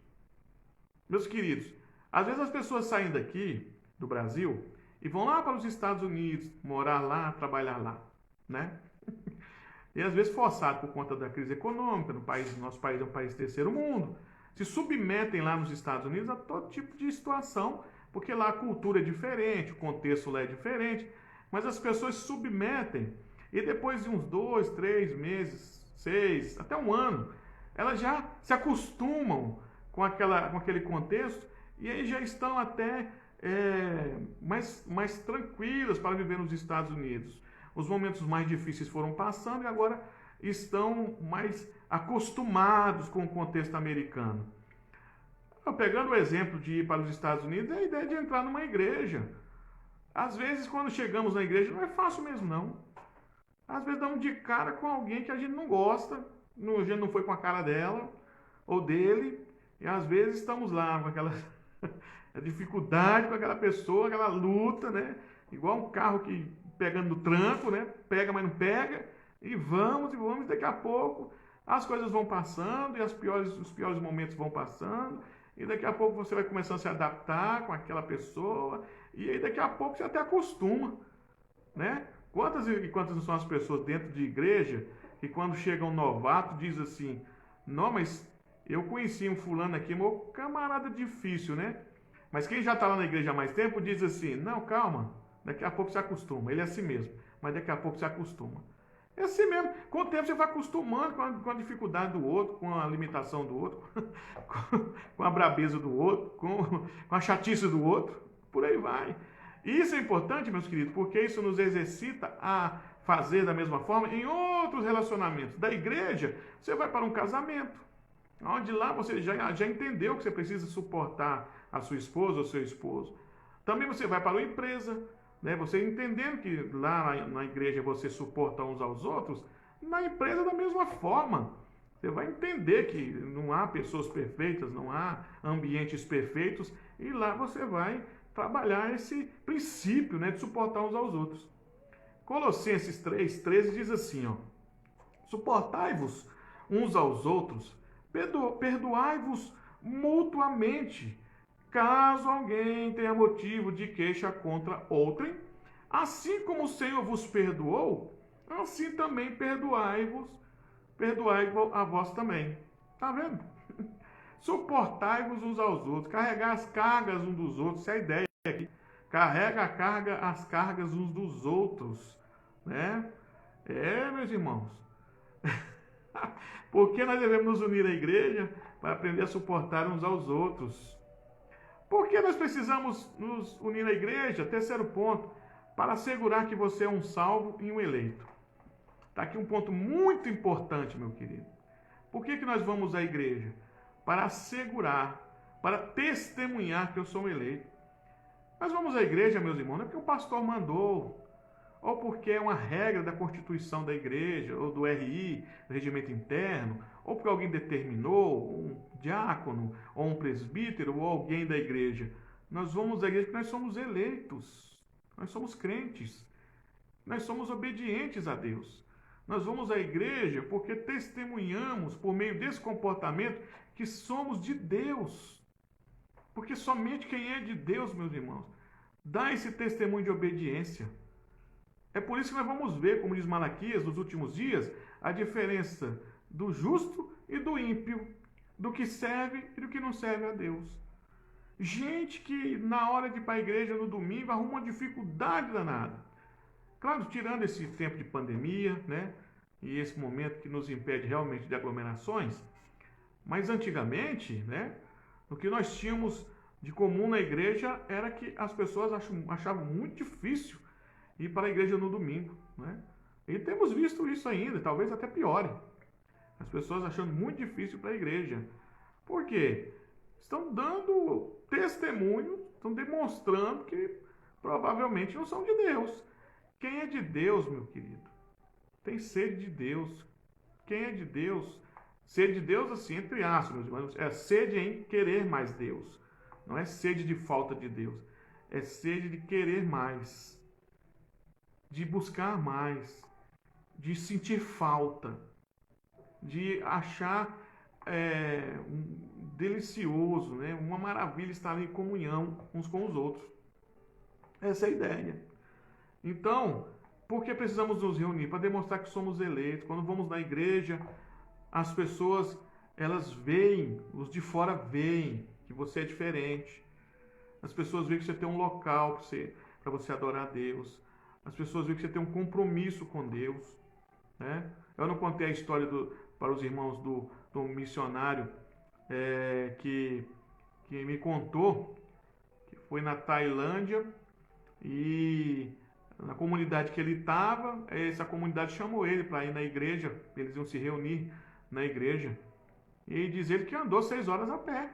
Meus queridos, às vezes as pessoas saem daqui, do Brasil, e vão lá para os Estados Unidos, morar lá, trabalhar lá, né? E às vezes forçado por conta da crise econômica, nosso país é um país terceiro mundo, se submetem lá nos Estados Unidos a todo tipo de situação, porque lá a cultura é diferente, o contexto lá é diferente, mas as pessoas se submetem e depois de uns 2, 3 meses, 6, até um ano, elas já se acostumam com aquele contexto e aí já estão até mais tranquilas para viver nos Estados Unidos. Os momentos mais difíceis foram passando e agora estão mais acostumados com o contexto americano. Pegando o exemplo de ir para os Estados Unidos, é a ideia de entrar numa igreja. Às vezes, quando chegamos na igreja, não é fácil mesmo, não. Às vezes, damos de cara com alguém que a gente não gosta, a gente não foi com a cara dela ou dele, e às vezes estamos lá com aquela dificuldade com aquela pessoa, aquela luta, né? Igual um carro que pegando no tranco, né? Pega, mas não pega, e vamos, e daqui a pouco as coisas vão passando, e os piores momentos vão passando, e daqui a pouco você vai começando a se adaptar com aquela pessoa, e aí daqui a pouco você até acostuma, né? Quantas e quantas não são as pessoas dentro de igreja que quando chega um novato diz assim, não, mas eu conheci um fulano aqui, meu camarada difícil, né? Mas quem já está lá na igreja há mais tempo diz assim, não, calma, daqui a pouco você acostuma, ele é assim mesmo, mas daqui a pouco você acostuma. É assim mesmo, com o tempo você vai acostumando com a dificuldade do outro, com a limitação do outro, com a brabeza do outro, com a chatice do outro, por aí vai. E isso é importante, meus queridos, porque isso nos exercita a fazer da mesma forma em outros relacionamentos. Da igreja, você vai para um casamento, onde lá você já entendeu que você precisa suportar a sua esposa ou seu esposo. Também você vai para uma empresa, né? Você entendendo que lá na igreja você suporta uns aos outros, na empresa da mesma forma. Você vai entender que não há pessoas perfeitas, não há ambientes perfeitos, e lá você vai trabalhar esse princípio, né, de suportar uns aos outros. Colossenses 3,13 diz assim, ó, suportai-vos uns aos outros, perdoai-vos mutuamente, caso alguém tenha motivo de queixa contra outrem, assim como o Senhor vos perdoou, assim também perdoai a vós também. Tá vendo? Suportai-vos uns aos outros, carregar as cargas uns dos outros, essa é a ideia aqui. Carrega as cargas uns dos outros, né? Meus irmãos. Por que nós devemos nos unir à igreja? Para aprender a suportar uns aos outros. Por que nós precisamos nos unir à igreja? Terceiro ponto, para assegurar que você é um salvo e um eleito. Está aqui um ponto muito importante, meu querido. Por que nós vamos à igreja? Para assegurar, para testemunhar que eu sou um eleito. Nós vamos à igreja, meus irmãos, não é porque o pastor mandou, ou porque é uma regra da constituição da igreja, ou do RI, do regimento interno, ou porque alguém determinou, um diácono, ou um presbítero, ou alguém da igreja. Nós vamos à igreja porque nós somos eleitos, nós somos crentes, nós somos obedientes a Deus. Nós vamos à igreja porque testemunhamos, por meio desse comportamento, que somos de Deus. Porque somente quem é de Deus, meus irmãos, dá esse testemunho de obediência. É por isso que nós vamos ver, como diz Malaquias, nos últimos dias, a diferença do justo e do ímpio, do que serve e do que não serve a Deus. Gente que na hora de ir para a igreja no domingo arruma uma dificuldade danada. Claro, tirando esse tempo de pandemia, né? E esse momento que nos impede realmente de aglomerações, mas antigamente, né? O que nós tínhamos de comum na igreja era que as pessoas achavam muito difícil ir para a igreja no domingo, né? E temos visto isso ainda, talvez até piore. As pessoas achando muito difícil ir para a igreja. Por quê? Estão dando testemunho, estão demonstrando que provavelmente não são de Deus. Quem é de Deus, meu querido, tem sede de Deus. Quem é de Deus, sede de Deus assim, entre aspas, meus irmãos, é sede em querer mais Deus. Não é sede de falta de Deus. É sede de querer mais. De buscar mais. De sentir falta. De achar delicioso, né? Uma maravilha estar em comunhão uns com os outros. Essa é a ideia. Então, por que precisamos nos reunir? Para demonstrar que somos eleitos. Quando vamos na igreja, as pessoas, elas veem, os de fora veem que você é diferente. As pessoas veem que você tem um local para você adorar a Deus. As pessoas veem que você tem um compromisso com Deus, né? Eu não contei a história para os irmãos do missionário que me contou que foi na Tailândia e na comunidade que ele estava, essa comunidade chamou ele para ir na igreja, eles iam se reunir na igreja, e diz ele que andou 6 horas a pé.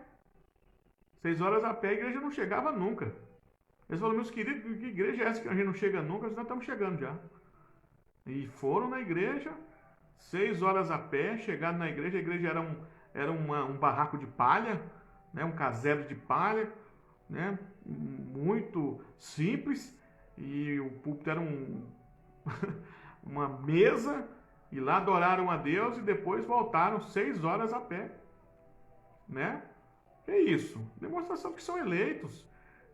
6 horas a pé, a igreja não chegava nunca. Eles falaram, meus queridos, que igreja é essa que a gente não chega nunca? Nós estamos chegando já. E foram na igreja, 6 horas a pé, chegaram na igreja, a igreja era um barraco de palha, né, um casebre de palha, né, muito simples, e o púlpito era uma mesa, e lá adoraram a Deus e depois voltaram 6 horas a pé, né? É isso, demonstração que são eleitos,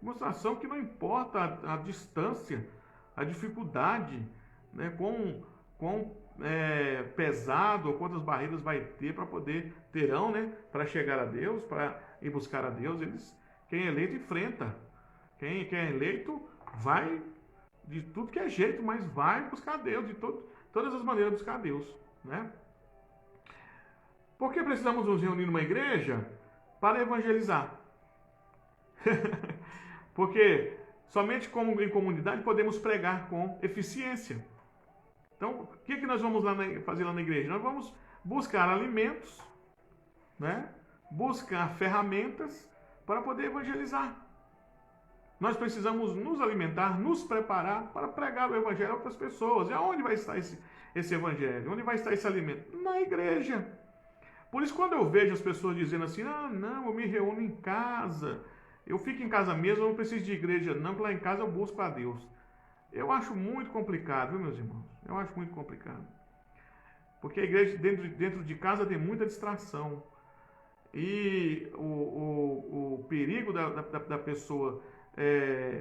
demonstração que não importa a distância, a dificuldade, né? Quão pesado ou quantas barreiras vai ter terão, né? Para chegar a Deus, para ir buscar a Deus. Quem é eleito enfrenta, quem é eleito vai de tudo que é jeito, mas vai buscar a Deus, de todas as maneiras buscar a Deus, né? Por que precisamos nos reunir numa igreja? Para evangelizar. Porque somente em comunidade podemos pregar com eficiência. Então, o que nós vamos fazer lá na igreja? Nós vamos buscar alimentos, né? Buscar ferramentas para poder evangelizar. Nós precisamos nos alimentar, nos preparar para pregar o evangelho a outras pessoas. E aonde vai estar esse evangelho? Onde vai estar esse alimento? Na igreja. Por isso, quando eu vejo as pessoas dizendo assim, não, eu me reúno em casa, eu fico em casa mesmo, eu não preciso de igreja não, porque lá em casa eu busco a Deus. Eu acho muito complicado, viu, meus irmãos? Eu acho muito complicado. Porque a igreja dentro de casa tem muita distração. E o perigo da pessoa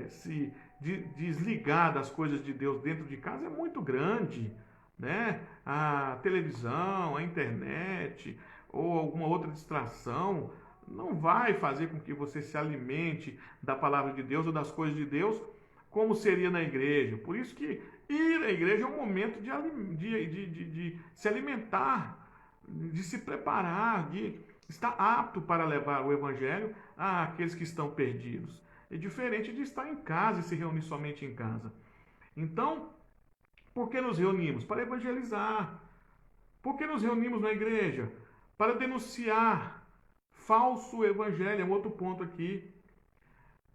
se desligar das coisas de Deus dentro de casa é muito grande, né? A televisão, a internet ou alguma outra distração não vai fazer com que você se alimente da palavra de Deus ou das coisas de Deus como seria na igreja. Por isso que ir Ir à igreja é um momento de se alimentar, de se preparar, de estar apto para levar o evangelho àqueles que estão perdidos. É diferente de estar em casa e se reunir somente em casa. Então, por que nos reunimos? Para evangelizar. Por que nos reunimos na igreja? Para denunciar falso evangelho. É um outro ponto aqui.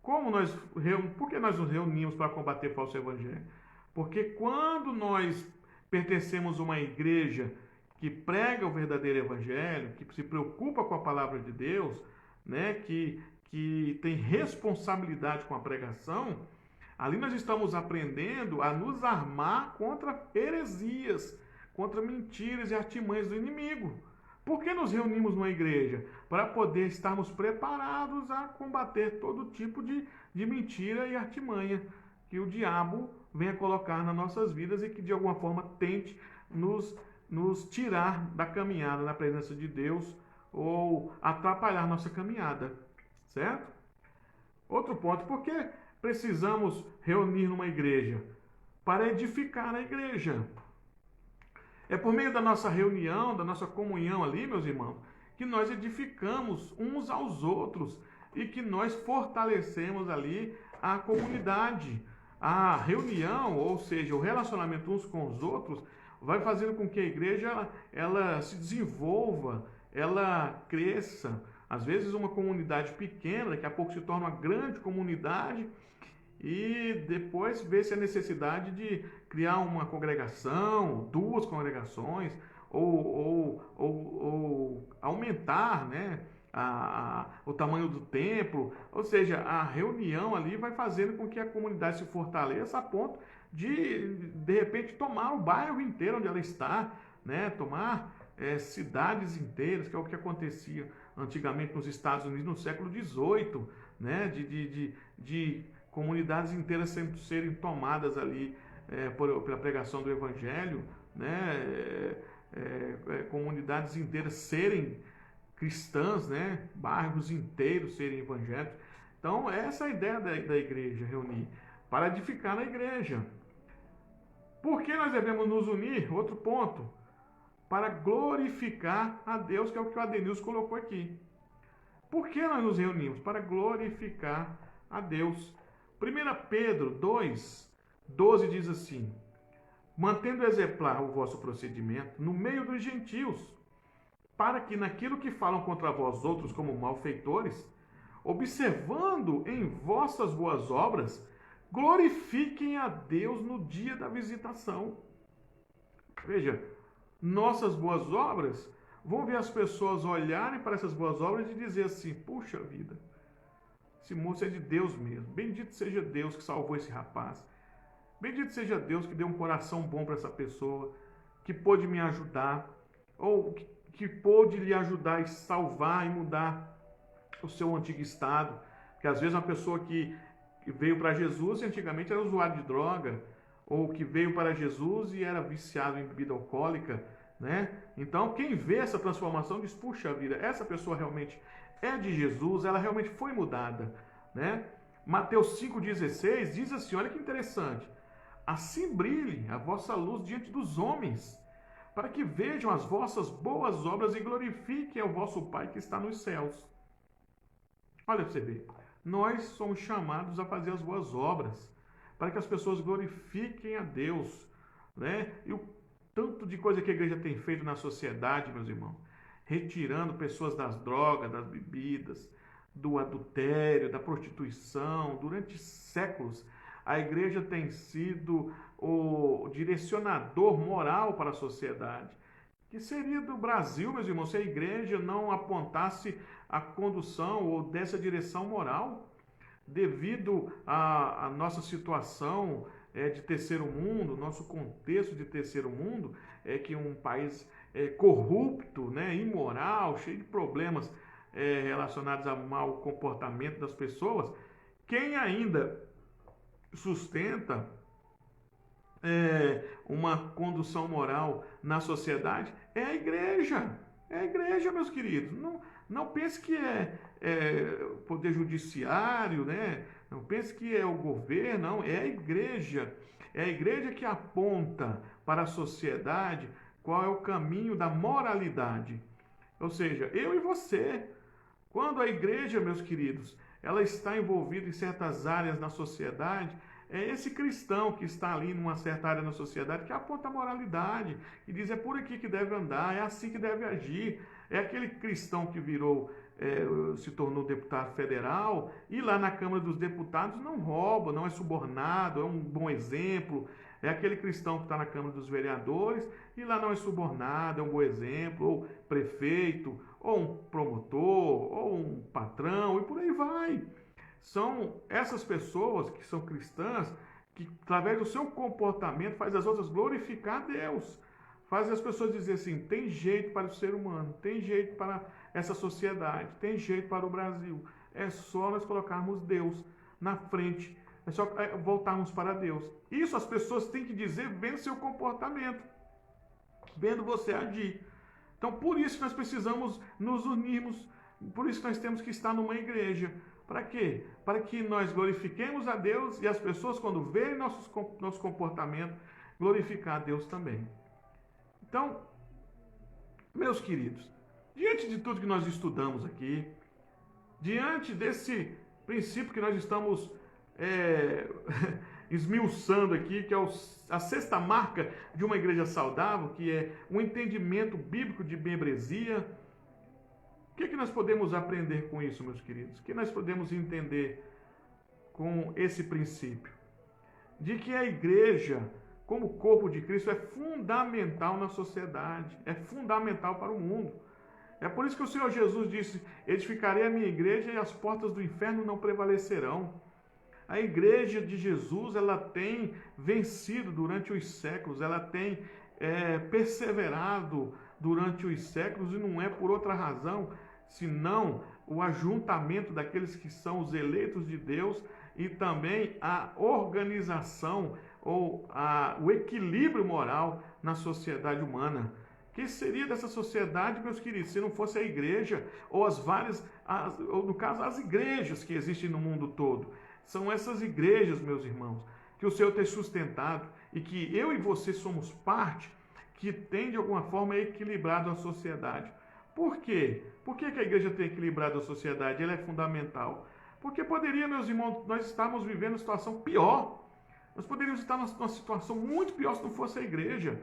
Por que nós nos reunimos para combater falso evangelho? Porque quando nós pertencemos a uma igreja que prega o verdadeiro evangelho, que se preocupa com a palavra de Deus, né, que tem responsabilidade com a pregação, ali nós estamos aprendendo a nos armar contra heresias, contra mentiras e artimanhas do inimigo. Por que nos reunimos numa igreja? Para poder estarmos preparados a combater todo tipo de mentira e artimanha que o diabo venha colocar nas nossas vidas e que de alguma forma tente nos tirar da caminhada na presença de Deus ou atrapalhar nossa caminhada, certo? Outro ponto, por que precisamos reunir numa igreja? Para edificar a igreja. É por meio da nossa reunião, da nossa comunhão ali, meus irmãos, que nós edificamos uns aos outros e que nós fortalecemos ali a comunidade. A reunião, ou seja, o relacionamento uns com os outros, vai fazendo com que a igreja ela se desenvolva, ela cresça. Às vezes uma comunidade pequena, daqui a pouco se torna uma grande comunidade e depois vê-se a necessidade de criar uma congregação, duas congregações, ou aumentar, né, o tamanho do templo. Ou seja, a reunião ali vai fazendo com que a comunidade se fortaleça a ponto de repente, tomar o bairro inteiro onde ela está, né, tomar cidades inteiras, que é o que acontecia antigamente nos Estados Unidos no século XVIII, né, de comunidades inteiras serem tomadas ali pela pregação do Evangelho, né, comunidades inteiras serem cristãs, né, bairros inteiros serem evangélicos. Então, essa é a ideia da igreja, reunir, para edificar na igreja. Por que nós devemos nos unir? Outro ponto, para glorificar a Deus, que é o que o Adenilson colocou aqui. Por que nós nos reunimos? Para glorificar a Deus. 1 Pedro 2:12 diz assim: mantendo exemplar o vosso procedimento no meio dos gentios, para que naquilo que falam contra vós outros como malfeitores, observando em vossas boas obras, glorifiquem a Deus no dia da visitação. Veja, nossas boas obras vão ver as pessoas olharem para essas boas obras e dizer assim: puxa vida, esse moço é de Deus mesmo. Bendito seja Deus que salvou esse rapaz. Bendito seja Deus que deu um coração bom para essa pessoa, que pôde me ajudar, ou que pôde lhe ajudar e salvar e mudar o seu antigo estado. Porque às vezes uma pessoa que veio para Jesus e antigamente era usuário de droga, ou que veio para Jesus e era viciado em bebida alcoólica, né? Então quem vê essa transformação diz: puxa vida, essa pessoa realmente é de Jesus, ela realmente foi mudada, né? Mateus 5,16 diz assim, olha que interessante: assim brilhe a vossa luz diante dos homens, para que vejam as vossas boas obras e glorifiquem ao vosso Pai que está nos céus. Olha para você ver, nós somos chamados a fazer as boas obras, para que as pessoas glorifiquem a Deus, né? E o tanto de coisa que a igreja tem feito na sociedade, meus irmãos, retirando pessoas das drogas, das bebidas, do adultério, da prostituição. Durante séculos, a igreja tem sido o direcionador moral para a sociedade. Que seria do Brasil, meus irmãos, se a igreja não apontasse a condução ou dessa direção moral, devido à nossa situação de terceiro mundo, nosso contexto de terceiro mundo, que é um país corrupto, né, imoral, cheio de problemas relacionados ao mau comportamento das pessoas. Quem ainda sustenta uma condução moral na sociedade é a igreja. É a igreja, meus queridos. Não pense que é poder judiciário, né? Não pense que é o governo, não, é a igreja. É a igreja que aponta para a sociedade qual é o caminho da moralidade. Ou seja, eu e você. Quando a igreja, meus queridos, ela está envolvida em certas áreas na sociedade, é esse cristão que está ali numa certa área na sociedade que aponta a moralidade, e diz é por aqui que deve andar, é assim que deve agir. É aquele cristão que se tornou deputado federal e lá na Câmara dos Deputados não rouba, não é subornado, é um bom exemplo. É aquele cristão que está na Câmara dos Vereadores e lá não é subornado, é um bom exemplo, ou prefeito, ou um promotor, ou um patrão, e por aí vai. São essas pessoas que são cristãs que, através do seu comportamento, faz as outras glorificar a Deus. Faz as pessoas dizer assim, tem jeito para o ser humano, tem jeito para essa sociedade, tem jeito para o Brasil. É só nós colocarmos Deus na frente, é só voltarmos para Deus. Isso as pessoas têm que dizer vendo seu comportamento, vendo você agir. Então, por isso que nós precisamos nos unirmos, por isso que nós temos que estar numa igreja. Para quê? Para que nós glorifiquemos a Deus e as pessoas, quando verem nosso comportamento, glorificar a Deus também. Então, meus queridos, diante de tudo que nós estudamos aqui, diante desse princípio que nós estamos esmiuçando aqui, que é a sexta marca de uma igreja saudável, que é o entendimento bíblico de membresia, o que nós podemos aprender com isso, meus queridos? O que nós podemos entender com esse princípio? De que a igreja, como corpo de Cristo, é fundamental na sociedade, é fundamental para o mundo. É por isso que o Senhor Jesus disse, edificarei a minha igreja e as portas do inferno não prevalecerão. A igreja de Jesus, ela tem vencido durante os séculos, ela tem perseverado durante os séculos e não é por outra razão, senão o ajuntamento daqueles que são os eleitos de Deus e também a organização ou o equilíbrio moral na sociedade humana. Que seria dessa sociedade, meus queridos, se não fosse a igreja ou ou no caso as igrejas que existem no mundo todo? São essas igrejas, meus irmãos, que o Senhor tem sustentado e que eu e você somos parte, que tem de alguma forma equilibrado a sociedade. Por quê? Por que a igreja tem equilibrado a sociedade? Ela é fundamental. Porque poderia, meus irmãos, nós estarmos vivendo uma situação pior. Nós poderíamos estar numa situação muito pior se não fosse a igreja.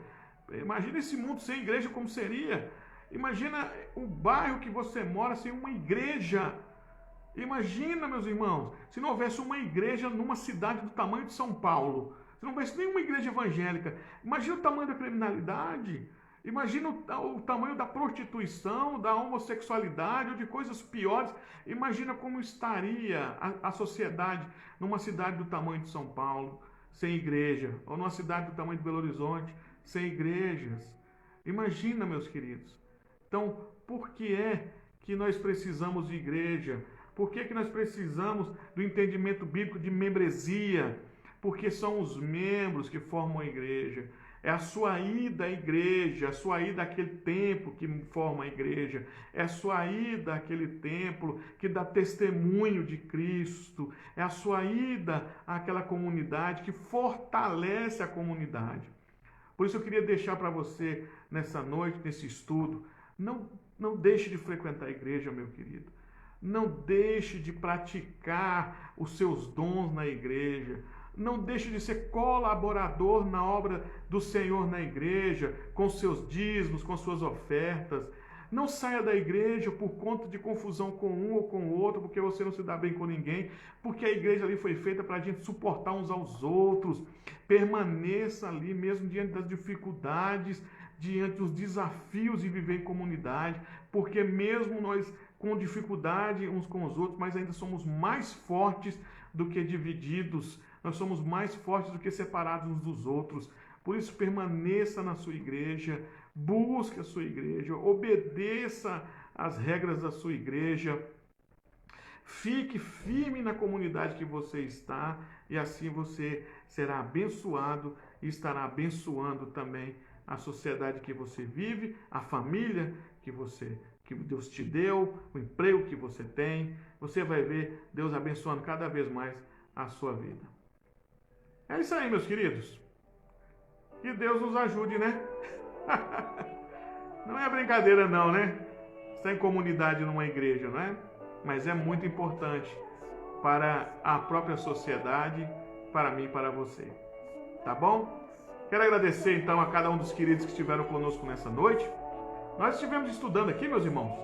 Imagina esse mundo sem igreja como seria. Imagina o bairro que você mora sem uma igreja. Imagina, meus irmãos, se não houvesse uma igreja numa cidade do tamanho de São Paulo. Se não houvesse nenhuma igreja evangélica. Imagina o tamanho da criminalidade. Imagina o tamanho da prostituição, da homossexualidade ou de coisas piores. Imagina como estaria a sociedade numa cidade do tamanho de São Paulo, sem igreja, ou numa cidade do tamanho de Belo Horizonte, sem igrejas. Imagina, meus queridos. Então, por que é que nós precisamos de igreja? Por que nós precisamos do entendimento bíblico de membresia? Porque são os membros que formam a igreja. É a sua ida à igreja, a sua ida àquele templo que forma a igreja, é a sua ida àquele templo que dá testemunho de Cristo, é a sua ida àquela comunidade que fortalece a comunidade. Por isso eu queria deixar para você nessa noite, nesse estudo, não deixe de frequentar a igreja, meu querido. Não deixe de praticar os seus dons na igreja. Não deixe de ser colaborador na obra do Senhor na igreja, com seus dízimos, com suas ofertas. Não saia da igreja por conta de confusão com um ou com o outro, porque você não se dá bem com ninguém, porque a igreja ali foi feita para a gente suportar uns aos outros. Permaneça ali mesmo diante das dificuldades, diante dos desafios de viver em comunidade, porque mesmo nós com dificuldade uns com os outros, mas ainda somos mais fortes do que divididos. Nós somos mais fortes do que separados uns dos outros. Por isso, permaneça na sua igreja, busque a sua igreja, obedeça às regras da sua igreja, fique firme na comunidade que você está e assim você será abençoado e estará abençoando também a sociedade que você vive, a família que você que Deus te deu, o emprego que você tem. Você vai ver Deus abençoando cada vez mais a sua vida. É isso aí, meus queridos. Que Deus nos ajude, né? Não é brincadeira não, né? Estar em comunidade numa igreja, não é? Mas é muito importante para a própria sociedade, para mim e para você. Tá bom? Quero agradecer então a cada um dos queridos que estiveram conosco nessa noite. Nós estivemos estudando aqui, meus irmãos,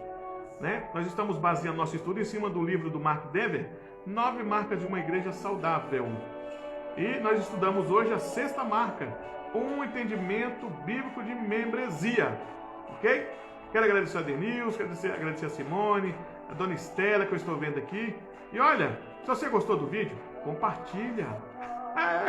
né? Nós estamos baseando nosso estudo em cima do livro do Mark Dever, 9 marcas de uma igreja saudável. E nós estudamos hoje a 6ª marca, um entendimento bíblico de membresia. Ok? Quero agradecer a Denilson, agradecer a Simone, a Dona Estela, que eu estou vendo aqui. E olha, se você gostou do vídeo, compartilha.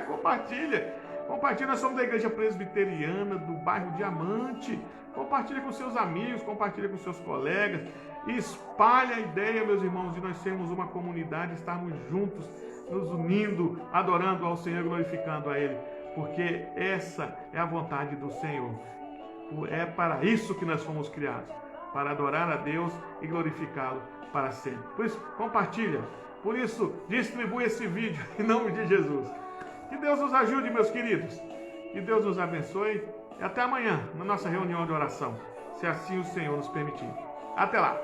Compartilha. Compartilha, nós somos da Igreja Presbiteriana do bairro Diamante. Compartilha com seus amigos, compartilha com seus colegas. Espalhe a ideia, meus irmãos, de nós sermos uma comunidade, estarmos juntos, nos unindo, adorando ao Senhor, glorificando a Ele. Porque essa é a vontade do Senhor. É para isso que nós fomos criados, para adorar a Deus e glorificá-lo para sempre. Por isso, compartilha. Por isso, distribui esse vídeo em nome de Jesus. Que Deus nos ajude, meus queridos. Que Deus nos abençoe. E até amanhã, na nossa reunião de oração, se assim o Senhor nos permitir. Até lá.